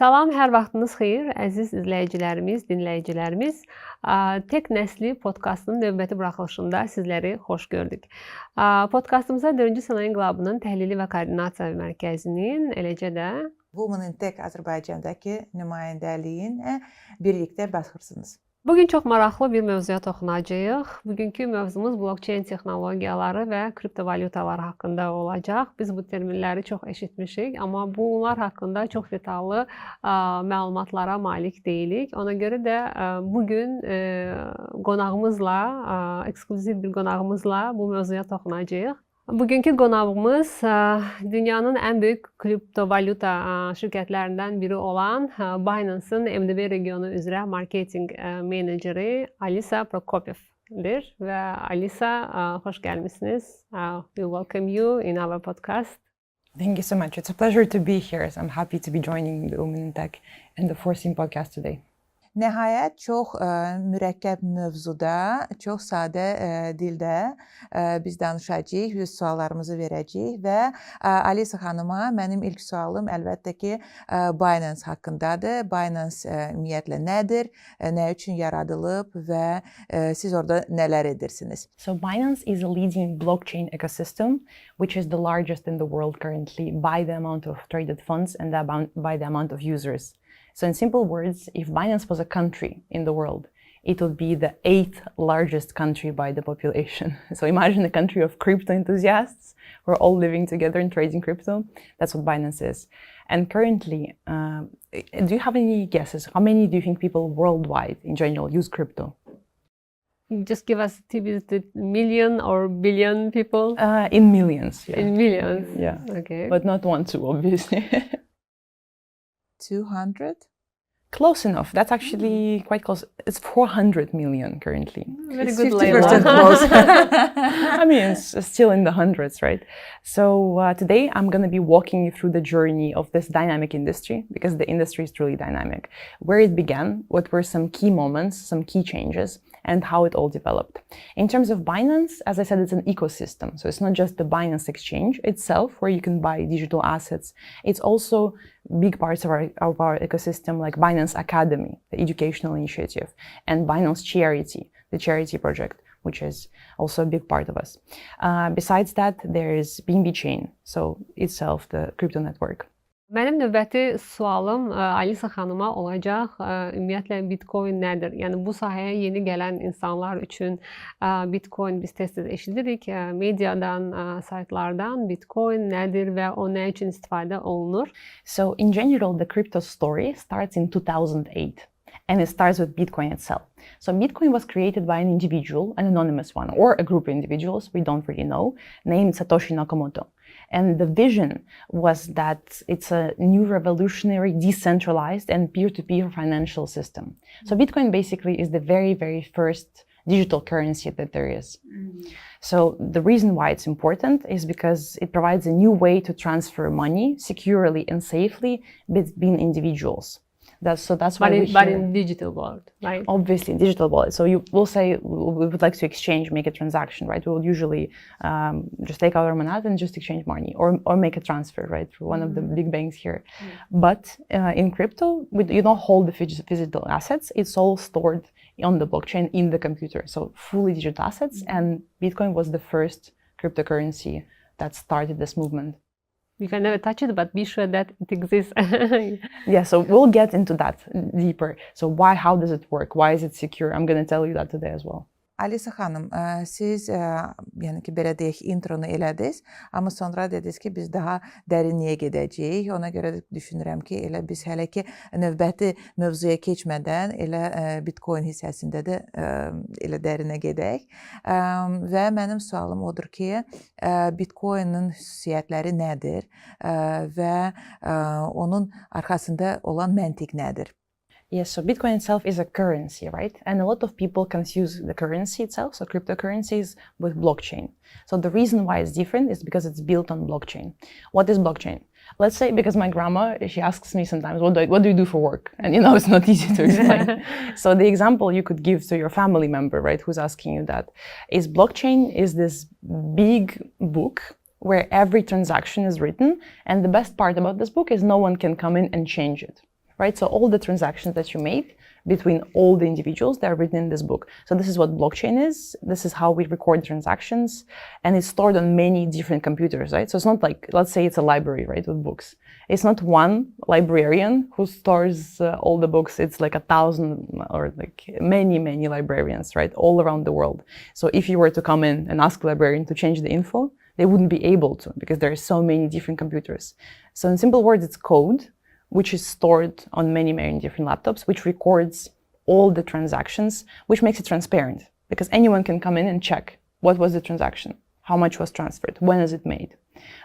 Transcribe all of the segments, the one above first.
Salam, hər vaxtınız xeyir, əziz izləyicilərimiz, dinləyicilərimiz. Tech Nəsli podkastının növbəti buraxılışında sizləri xoş gördük. Podkastımıza Dördüncü Sənaye İnqilabının Təhlili və Koordinasiya Mərkəzinin, eləcə də Tech Azerbaijandakı nümayəndəliyinə birlikdə baxırsınız. Bugün çox maraqlı bir mövzuya toxunacağıq. Bugünkü mövzumuz blokçeyn texnologiyaları və kriptovalyutalar haqqında olacaq. Biz bu terminləri çox eşitmişik, amma bunlar haqqında çox detallı məlumatlara malik deyilik. Ona görə də bugün qonağımızla, eksklüziv bir qonağımızla bu mövzuya toxunacağıq. Bugünkü qonağımız dünyanın ən böyük kriptovalyuta şirkətlərindən biri olan Binance'ın MDB regionu üzrə marketinq meneceri Alisa Prokopivdir. Və Alisa, xoş gəlmisiniz. We welcome you in our podcast. Thank you so much. It's a pleasure to be here. I'm happy to be joining the Women in Tech and the Forcing podcast today. Nəhayət çox mürəkkəb mövzuda, çox sadə dildə biz danışacağıq, biz suallarımızı verəcəyik və Alisa xanıma mənim ilk sualım əlbəttə ki Binance haqqındadır. Binance ümumiyyətlə nədir, nə üçün yaradılıb və siz orada nələr edirsiniz? So Binance is a leading blockchain ecosystem, which is the largest in the world currently by the amount of traded funds and by the amount of users. So in simple words, if Binance was a country in the world, it would be the 8th largest country by the population. So imagine a country of crypto enthusiasts who are all living together and trading crypto. That's what Binance is. And currently, do you have any guesses? How many do you think people worldwide in general use crypto? Just give us a million or billion people? In millions. Yeah. In millions? Yeah. Okay. But not 1, 2, obviously. 200? Close enough. That's actually quite close. It's 400 million currently. Very It's good 50% label. close. I mean, it's still in the hundreds, right? So today I'm going to be walking you through the journey of this dynamic industry, because the industry is truly dynamic. Where it began, what were some key moments, some key changes, and how it all developed. In terms of Binance, as I said, it's an ecosystem. So it's not just the Binance exchange itself, where you can buy digital assets. It's also big parts of our ecosystem, like Binance Academy, the educational initiative, and Binance Charity, the charity project, which is also a big part of us. Besides that, there is Binance, so itself the crypto network. Mənim növbəti sualım Alisa xanıma olacaq. Ümumiyyətlə Bitcoin nədir? Yəni bu sahəyə yeni gələn insanlar üçün Bitcoin biz tez-tez eşidirik mediadan, saytlardan. Bitcoin nədir və o nə üçün istifadə olunur? So in general, the crypto story starts in 2008. And it starts with Bitcoin itself. So Bitcoin was created by an individual, an anonymous one, or a group of individuals, we don't really know, named Satoshi Nakamoto. And the vision was that it's a new revolutionary, decentralized, and peer-to-peer financial system. So Bitcoin basically is the very, very first digital currency that there is. So the reason why it's important is because it provides a new way to transfer money securely and safely between individuals. That's why But in digital world, right? Obviously, in digital wallet. So you will say we would like to exchange, make a transaction, right? We would usually just take out our money and just exchange money, or make a transfer, right, through one of the big banks here. But in crypto, you don't hold the physical assets. It's all stored on the blockchain in the computer. So fully digital assets, and Bitcoin was the first cryptocurrency that started this movement. You can never touch it, but be sure that it exists. Yeah, so we'll get into that deeper. So how does it work? Why is it secure? I'm going to tell you that today as well. Alisa xanım, siz yəni ki belə deyək intronu elədiniz, amma sonra dediniz ki biz daha dərinliyə gedəcəyik. Ona görə düşünürəm ki elə biz hələ ki növbəti mövzuya keçmədən elə Bitcoin hissəsində də elə dərinə gedək. Və mənim sualım odur ki, Bitcoinin xüsusiyyətləri nədir və onun arxasında olan məntiq nədir? Yes, so Bitcoin itself is a currency, right? And a lot of people confuse the currency itself, so cryptocurrencies, with blockchain. So the reason why it's different is because it's built on blockchain. What is blockchain? Let's say, because my grandma, she asks me sometimes, what do you do for work? And it's not easy to explain. So the example you could give to your family member, right, who's asking you that, is blockchain is this big book where every transaction is written. And the best part about this book is no one can come in and change it. right? So all the transactions that you make between all the individuals, they're written in this book. So this is what blockchain is. This is how we record transactions, and it's stored on many different computers, right? So it's not like, let's say it's a library, right, with books. It's not one librarian who stores all the books. It's like 1,000 or like many librarians, right, all around the world. So if you were to come in and ask a librarian to change the info, they wouldn't be able to, because there are so many different computers. So in simple words, it's code, which is stored on many different laptops, which records all the transactions, which makes it transparent, because anyone can come in and check what was the transaction, how much was transferred, when is it made.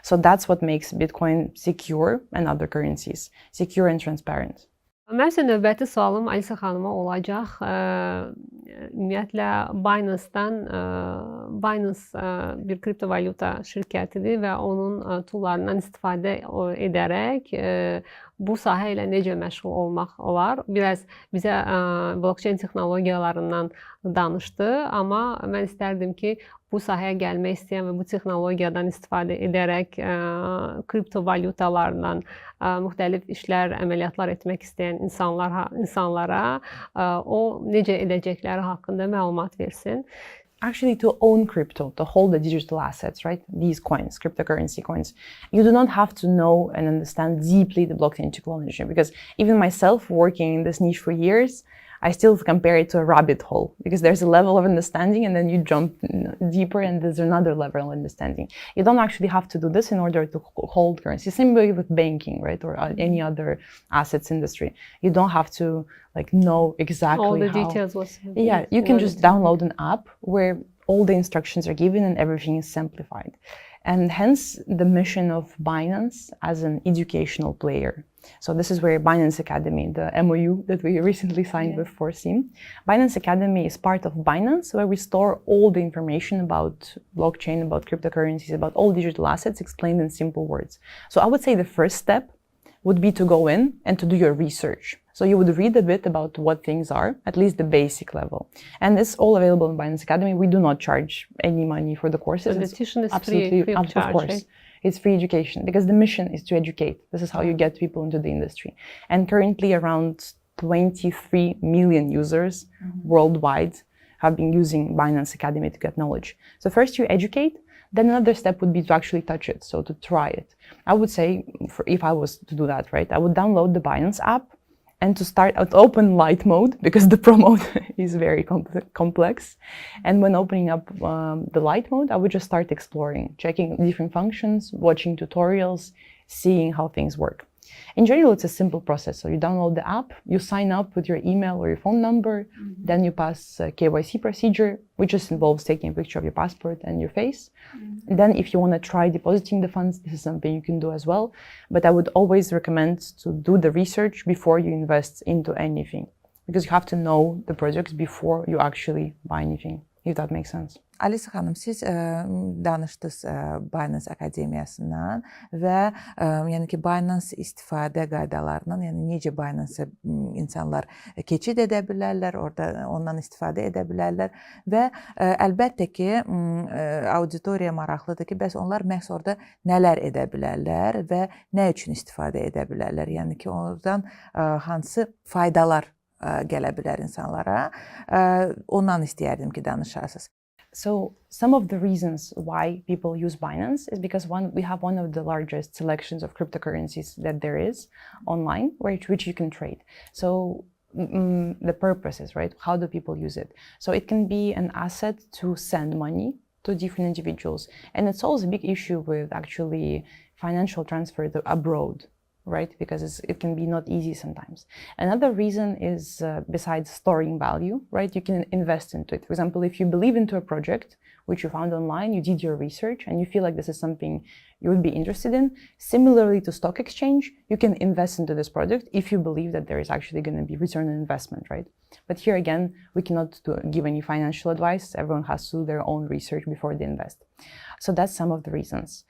So that's what makes Bitcoin secure and other currencies secure and transparent. Mənim üçün növbəti sualım Alisa xanıma olacaq. Ümumiyyətlə Binance bir kriptovalyuta şirkətidir və onun toollarından istifadə edərək bu sahə ilə necə məşğul olmaq olar? Biraz bizə blokçeyn texnologiyalarından danışdı, amma mən istərdim ki, bu sahəyə gəlmək istəyən və bu texnologiyadan istifadə edərək kriptovalyutalarla müxtəlif işlər, əməliyyatlar etmək istəyən insanlara o necə edəcəkləri haqqında məlumat versin. Actually, to own crypto, to hold the digital assets, right? These coins, cryptocurrency coins, you do not have to know and understand deeply the blockchain technology, because even myself working in this niche for years, I still compare it to a rabbit hole, because there's a level of understanding and then you jump deeper and there's another level of understanding. You don't actually have to do this in order to hold currency. Same way with banking, right? Or any other assets industry. You don't have to like know exactly all the details. Yeah, you can just download an app where all the instructions are given and everything is simplified. And hence the mission of Binance as an educational player. So this is where Binance Academy, the MOU that we recently signed with Foreseen. Binance Academy is part of Binance, where we store all the information about blockchain, about cryptocurrencies, about all digital assets explained in simple words. So I would say the first step would be to go in and to do your research. So you would read a bit about what things are, at least the basic level. And it's all available in Binance Academy. We do not charge any money for the courses. So the tuition is absolutely free of charge, of course. Right? It's free education, because the mission is to educate. This is how you get people into the industry. And currently around 23 million users worldwide have been using Binance Academy to get knowledge. So first you educate, then another step would be to actually touch it, so to try it. I would say, if I was to do that, right, I would download the Binance app and to start out open light mode, because the pro mode is very complex. And when opening up the light mode, I would just start exploring, checking different functions, watching tutorials, seeing how things work. In general, it's a simple process. So you download the app, you sign up with your email or your phone number, then you pass a KYC procedure, which just involves taking a picture of your passport and your face. And then if you want to try depositing the funds, this is something you can do as well. But I would always recommend to do the research before you invest into anything, because you have to know the projects before you actually buy anything, if that makes sense. Alisa xanım, siz danışdınız Binance Akademiyasından və yəni ki, Binance istifadə qaydalarından, yəni necə Binance insanlar keçid edə bilərlər, orada ondan istifadə edə bilərlər və əlbəttə ki, auditoriya maraqlıdır ki, bəs onlar məhz orada nələr edə bilərlər və nə üçün istifadə edə bilərlər, yəni ki, oradan hansı faydalar gələ bilər insanlara, ondan istəyərdim ki, danışasınız. So some of the reasons why people use Binance is because we have one of the largest selections of cryptocurrencies that there is online, which you can trade. So the purpose is, right, how do people use it? So it can be an asset to send money to different individuals. And it solves a big issue with actually financial transfer abroad, right? Because it can be not easy sometimes. Another reason is, besides storing value, right, you can invest into it. For example, if you believe into a project which you found online, you did your research, and you feel like this is something you would be interested in, similarly to stock exchange, you can invest into this product if you believe that there is actually going to be return on investment, right? But here again, we cannot give any financial advice. Everyone has to do their own research before they invest. So that's some of the reasons.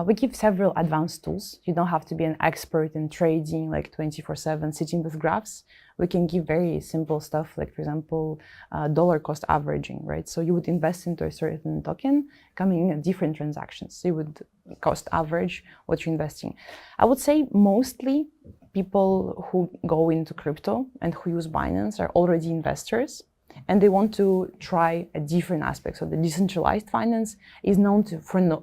We give several advanced tools. You don't have to be an expert in trading, like 24/7 sitting with graphs. We can give very simple stuff, like, for example, dollar cost averaging, right? So you would invest into a certain token coming in different transactions. So you would cost average what you're investing. I would say mostly people who go into crypto and who use Binance are already investors, and they want to try a different aspect. So the decentralized finance is known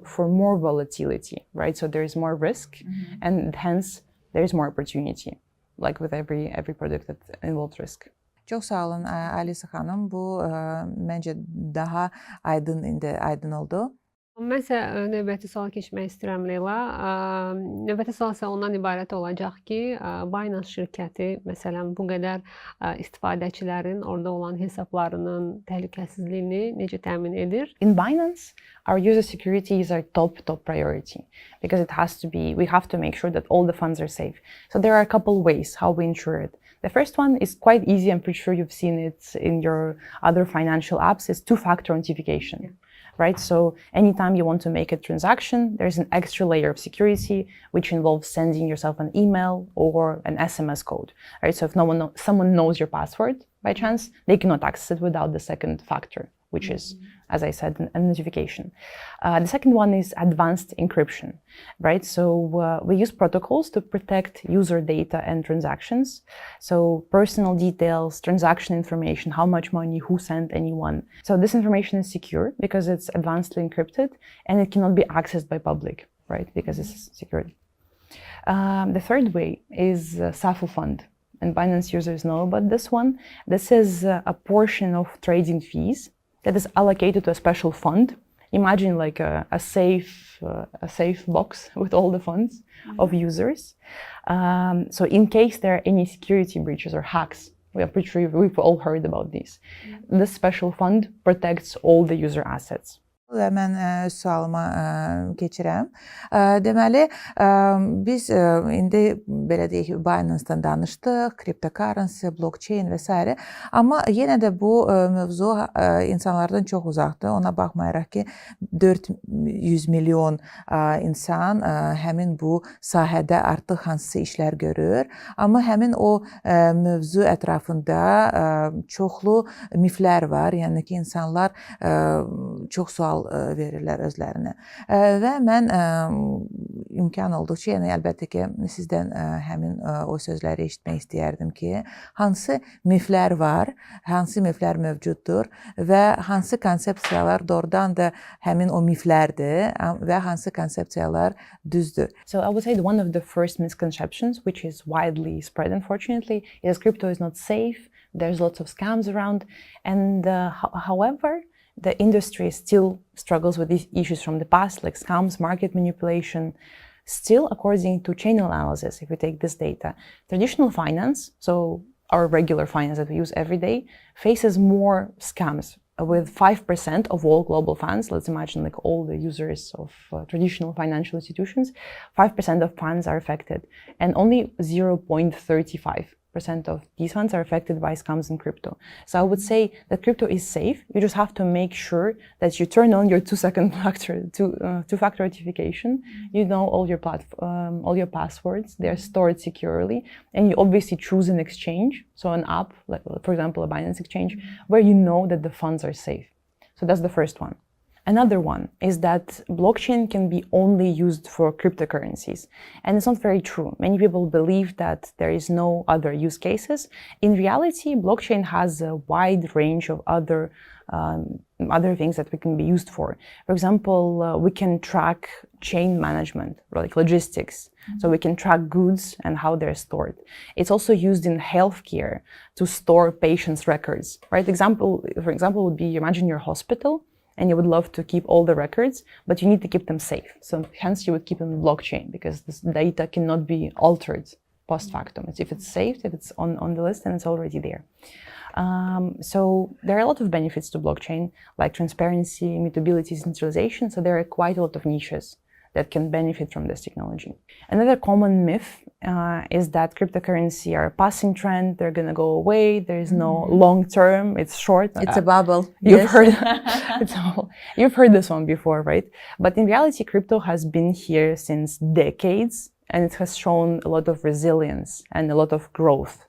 for more volatility, right? So there is more risk, and hence there is more opportunity, like with every product that involves risk. Çox sağ olun Alisa xanım. Bu məncə daha aydın oldu. Mən isə növbəti suala keçmək istəyirəm Leyla. Növbəti sual isə ondan ibarət olacaq ki, Binance şirkəti məsələn bu qədər istifadəçilərin orada olan hesablarının təhlükəsizliyini necə təmin edir? In Binance, our user security is our top priority because we have to make sure that all the funds are safe. So there are a couple ways how we ensure it. The first one is quite easy. I'm pretty sure you've seen it in your other financial apps. It's two-factor authentication. Yeah. Right? So anytime you want to make a transaction, there's an extra layer of security, which involves sending yourself an email or an SMS code. Right? So if someone knows your password by chance, they cannot access it without the second factor, which is, as I said, a notification. The second one is advanced encryption, right? So we use protocols to protect user data and transactions. So personal details, transaction information, how much money, who sent anyone. So this information is secure because it's advancedly encrypted and it cannot be accessed by public, right? Because it's secured. The third way is SAFU fund. And Binance users know about this one. This is a portion of trading fees that is allocated to a special fund. Imagine like a safe box with all the funds of users. So in case there are any security breaches or hacks, we are pretty sure we've all heard about these. This special fund protects all the user assets. Və mən sualıma keçirəm. Deməli, biz indi belə deyək, Binance-dan danışdıq, cryptocurrency, blokçeyn və s. Amma yenə də bu mövzu insanlardan çox uzaqdır. Ona baxmayaraq ki, 400 milyon insan həmin bu sahədə artıq hansısa işlər görür. Amma həmin o mövzu ətrafında çoxlu miflər var. Yəni ki, insanlar çox sual verirlər özlərinə. Və mən imkan olduqca, yəni əlbəttə ki, sizdən həmin o sözləri eşitmək istəyərdim ki, hansı miflər var, hansı miflər mövcuddur və hansı konsepsiyalar doğrudan da həmin o miflərdir və hansı konsepsiyalar düzdür. So I would say one of the first misconceptions, which is widely spread unfortunately, is crypto is not safe, there's lots of scams around, and however, the industry still struggles with these issues from the past, like scams, market manipulation. Still, according to chain analysis, if we take this data, traditional finance, so our regular finance that we use every day, faces more scams. With 5% of all global funds, let's imagine like all the users of traditional financial institutions, 5% of funds are affected, and only 0.35% of these funds are affected by scams in crypto. So I would say that crypto is safe. You just have to make sure that you turn on your two-factor authentication. You know all your passwords. They are stored securely, and you obviously choose an exchange, so an app, like for example a Binance exchange, where you know that the funds are safe. So that's the first one. Another one is that blockchain can be only used for cryptocurrencies. And it's not very true. Many people believe that there is no other use cases. In reality, blockchain has a wide range of other things that we can be used for. For example, we can track chain management, like logistics. So we can track goods and how they're stored. It's also used in healthcare to store patients' records, right? For example, would be, imagine your hospital, and you would love to keep all the records, but you need to keep them safe. So hence you would keep them in blockchain because this data cannot be altered post factum. If it's saved, if it's on the list, then it's already there. So there are a lot of benefits to blockchain, like transparency, immutability, centralization. So there are quite a lot of niches that can benefit from this technology. Another common myth is that cryptocurrency are a passing trend, they're going to go away, there is no long term, it's short. It's a bubble. You've heard you've heard this one before, right? But in reality, crypto has been here since decades, and it has shown a lot of resilience and a lot of growth.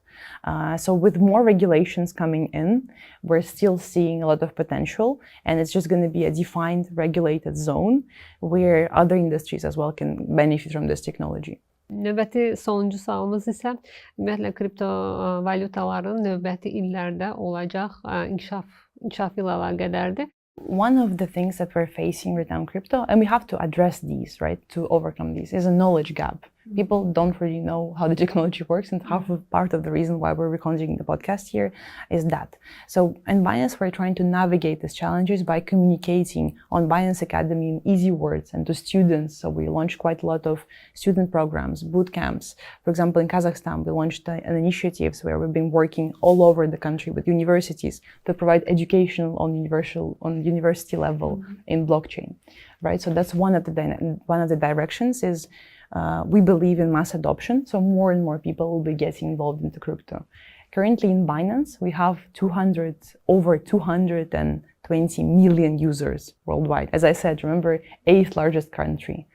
So with more regulations coming in, we're still seeing a lot of potential, and it's just going to be a defined regulated zone where other industries as well can benefit from this technology. Növbəti sonuncu sualımız isə ümumiyyətlə kriptovalyutaların növbəti illərdə olacaq inkişafı ilə əlaqədardır. One of the things that we're facing right now in crypto, and we have to address these, right, to overcome these, is a knowledge gap. People don't really know how the technology works, and half of part of the reason why we're recording the podcast here is that. So in Binance, we're trying to navigate these challenges by communicating on Binance Academy in easy words and to students. So we launched quite a lot of student programs, boot camps. For example, in Kazakhstan, we launched an initiative where we've been working all over the country with universities to provide education on university level in blockchain, right? So that's one of the directions is we believe in mass adoption, so more and more people will be getting involved into crypto. Currently in Binance, we have over 220 million users worldwide. As I said, remember, 8th largest country.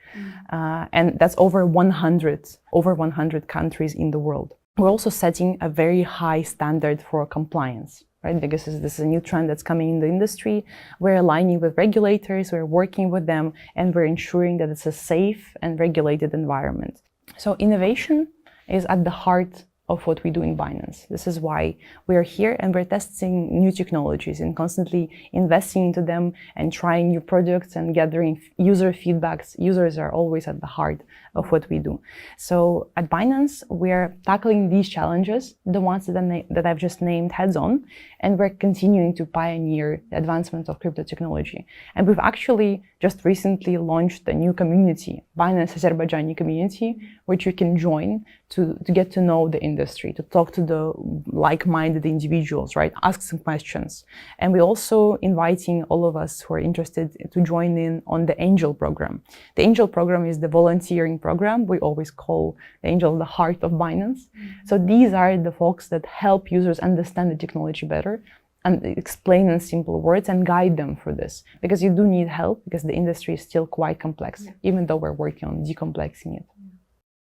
And that's over 100 countries in the world. We're also setting a very high standard for compliance, right? Because this is a new trend that's coming in the industry. We're aligning with regulators, we're working with them, and we're ensuring that it's a safe and regulated environment. So innovation is at the heart of what we do in Binance. This is why we're here and we're testing new technologies and constantly investing into them and trying new products and gathering user feedbacks. Users are always at the heart of what we do. So at Binance, we're tackling these challenges, the ones that I've just named heads on, and we're continuing to pioneer the advancement of crypto technology. And we've actually just recently launched a new community, Binance Azerbaijani community, which you can join to get to know the industry, to talk to the like-minded individuals, right? Ask some questions. And we're also inviting all of us who are interested to join in on the Angel program. The Angel program is the volunteering program. We always call the Angel the heart of Binance. So these are the folks that help users understand the technology better and explain in simple words and guide them for this. Because you do need help because the industry is still quite complex, even though we're working on decomplexing it.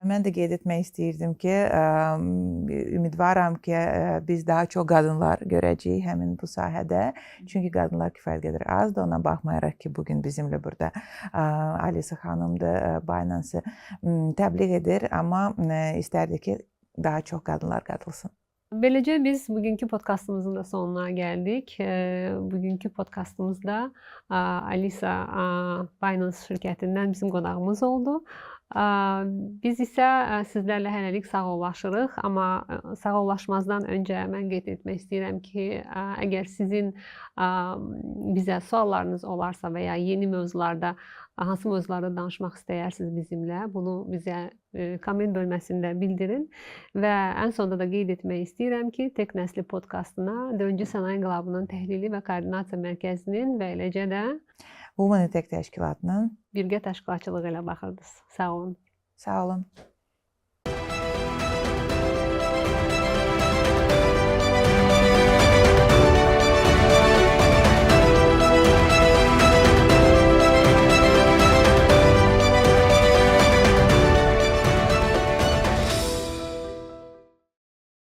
Mən də qeyd etmək istəyirdim ki, ümidvaram ki, biz daha çox qadınlar görəcəyik həmin bu sahədə. Çünki qadınlar kifayət qədər azdır. Ona baxmayaraq ki, bugün bizimlə burada Alisa xanımdır, Binance-ı təbliğ edir, amma istərdik ki, daha çox qadınlar qatılsın. Beləcə biz bugünkü podkastımızın da sonuna gəldik. Bugünkü podkastımızda Alisa Binance şirkətindən bizim qonağımız oldu. Biz isə sizlərlə hələlik sağollaşırıq, amma sağollaşmazdan öncə mən qeyd etmək istəyirəm ki, əgər sizin bizə suallarınız olarsa və ya yeni mövzularda hansı mövzularda danışmaq istəyirsiniz bizimlə, bunu bizə komment bölməsində bildirin və ən sonda da qeyd etmək istəyirəm ki, Nəsli podkastına Dördüncü Sənaye İnqilabının Təhlili və Koordinasiya Mərkəzinin və eləcə də Təşkilatının birgə təşkilatçılığı ilə baxırdınız. Sağ olun. Sağ olun.